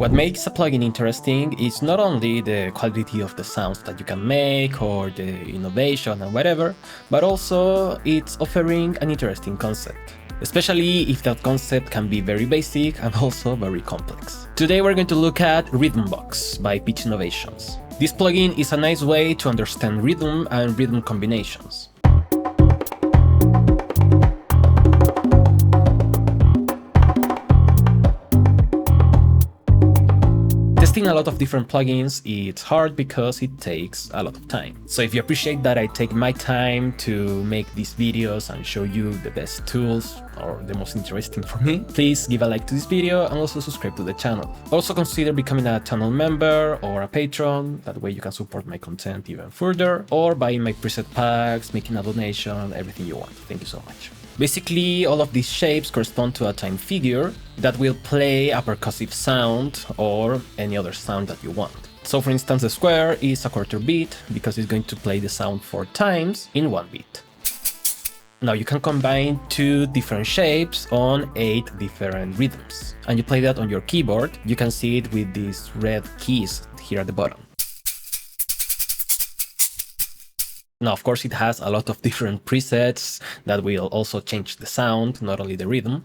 What makes a plugin interesting is not only the quality of the sounds that you can make or the innovation and whatever, but also it's offering an interesting concept. Especially if that concept can be very basic and also very complex. Today we're going to look at Rhythmbox by Pitch Innovations. This plugin is a nice way to understand rhythm and rhythm combinations. Testing a lot of different plugins, it's hard because it takes a lot of time. So if you appreciate that I take my time to make these videos and show you the best tools or the most interesting for me, please give a like to this video and also subscribe to the channel. Also consider becoming a channel member or a patron, that way you can support my content even further, or buying my preset packs, making a donation, everything you want. Thank you so much. Basically, all of these shapes correspond to a time figure that will play a percussive sound or any other sound that you want. So for instance, the square is a quarter beat because it's going to play the sound 4 times in 1 beat. Now you can combine 2 different shapes on 8 different rhythms. And you play that on your keyboard. You can see it with these red keys here at the bottom. Now, of course, it has a lot of different presets that will also change the sound, not only the rhythm.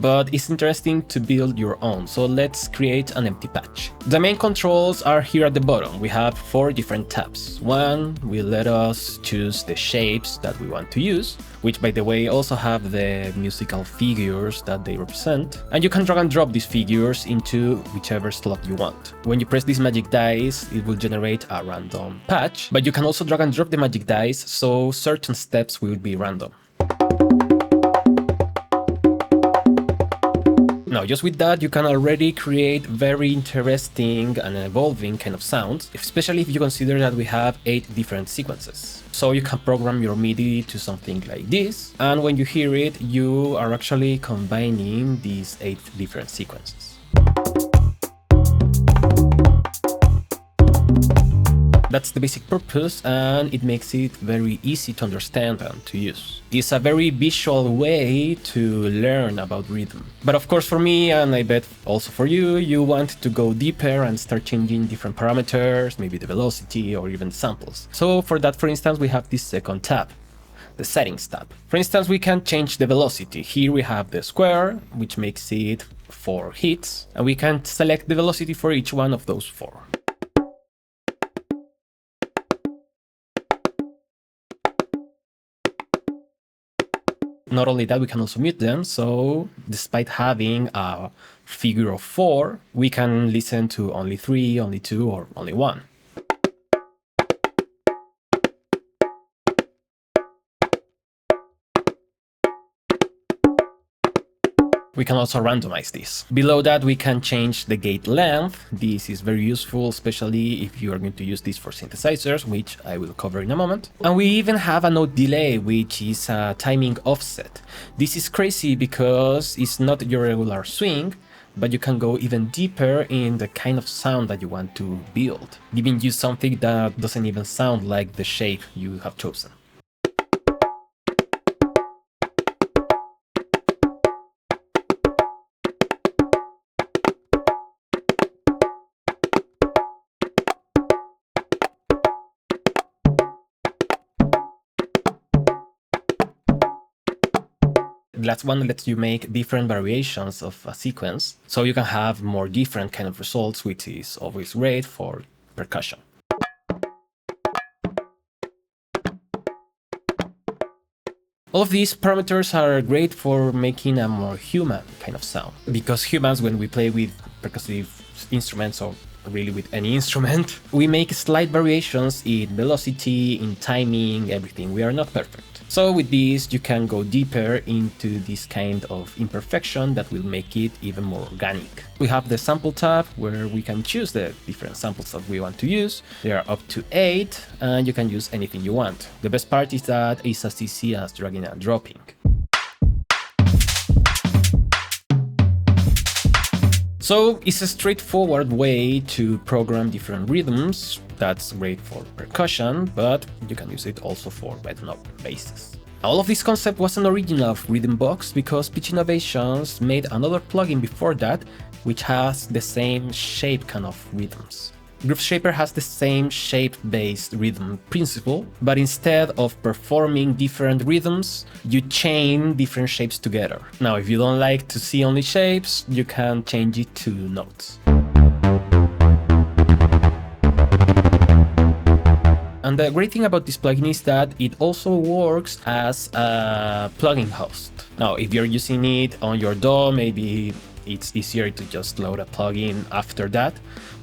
But it's interesting to build your own, so let's create an empty patch. The main controls are here at the bottom. We have 4 different tabs. One will let us choose the shapes that we want to use, which by the way also have the musical figures that they represent. And you can drag and drop these figures into whichever slot you want. When you press this magic dice, it will generate a random patch, but you can also drag and drop the magic dice, so certain steps will be random. Now, just with that, you can already create very interesting and evolving kind of sounds, especially if you consider that we have 8 different sequences. So you can program your MIDI to something like this, and when you hear it, you are actually combining these 8 different sequences. That's the basic purpose, and it makes it very easy to understand and to use. It's a very visual way to learn about rhythm. But of course for me, and I bet also for you, you want to go deeper and start changing different parameters, maybe the velocity or even samples. So for that, for instance, we have this second tab, the settings tab. For instance, we can change the velocity. Here we have the square, which makes it 4 hits, and we can select the velocity for each one of those 4. Not only that, we can also mute them, so despite having a figure of 4, we can listen to only 3, only 2, or only 1. We can also randomize this. Below that, we can change the gate length. This is very useful, especially if you are going to use this for synthesizers, which I will cover in a moment. And we even have a note delay, which is a timing offset. This is crazy because it's not your regular swing, but you can go even deeper in the kind of sound that you want to build, giving you something that doesn't even sound like the shape you have chosen. The last one lets you make different variations of a sequence, so you can have more different kind of results, which is always great for percussion. All of these parameters are great for making a more human kind of sound, because humans, when we play with percussive instruments or really with any instrument, we make slight variations in velocity, in timing, everything. We are not perfect. So with this, you can go deeper into this kind of imperfection that will make it even more organic. We have the sample tab where we can choose the different samples that we want to use. There are up to 8, and you can use anything you want. The best part is that it's as easy as dragging and dropping. So it's a straightforward way to program different rhythms. That's great for percussion, but you can use it also for, I don't know, basses. All of this concept wasn't original of Rhythmbox because Pitch Innovations made another plugin before that which has the same shape kind of rhythms. Groove Shaper has the same shape-based rhythm principle, but instead of performing different rhythms, you chain different shapes together. Now, if you don't like to see only shapes, you can change it to notes. And the great thing about this plugin is that it also works as a plugin host. Now, if you're using it on your DAW, maybe it's easier to just load a plugin after that,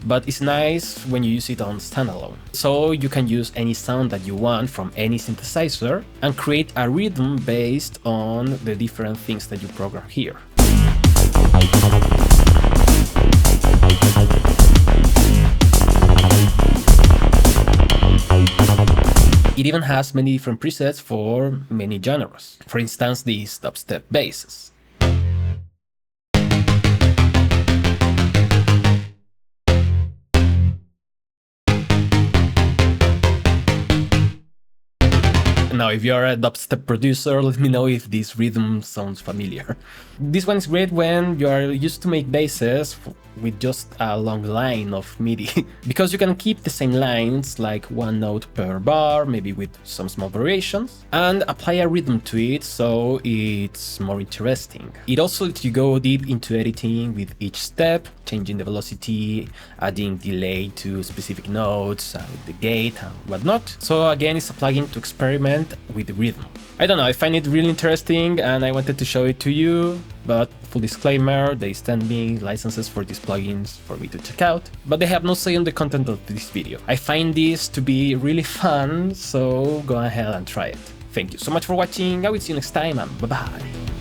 but it's nice when you use it on standalone. So you can use any sound that you want from any synthesizer and create a rhythm based on the different things that you program here. It even has many different presets for many genres. For instance, these dubstep basses. Now, if you're a dubstep producer, let me know if this rhythm sounds familiar. This one is great when you are used to make basses with just a long line of MIDI, because you can keep the same lines, like one note per bar, maybe with some small variations, and apply a rhythm to it so it's more interesting. It also lets you go deep into editing with each step, changing the velocity, adding delay to specific notes, the gate and whatnot. So again, it's a plugin to experiment with rhythm. I don't know, I find it really interesting and I wanted to show it to you, but full disclaimer, they send me licenses for these plugins for me to check out, but they have no say on the content of this video. I find this to be really fun, so go ahead and try it. Thank you so much for watching, I will see you next time and bye bye!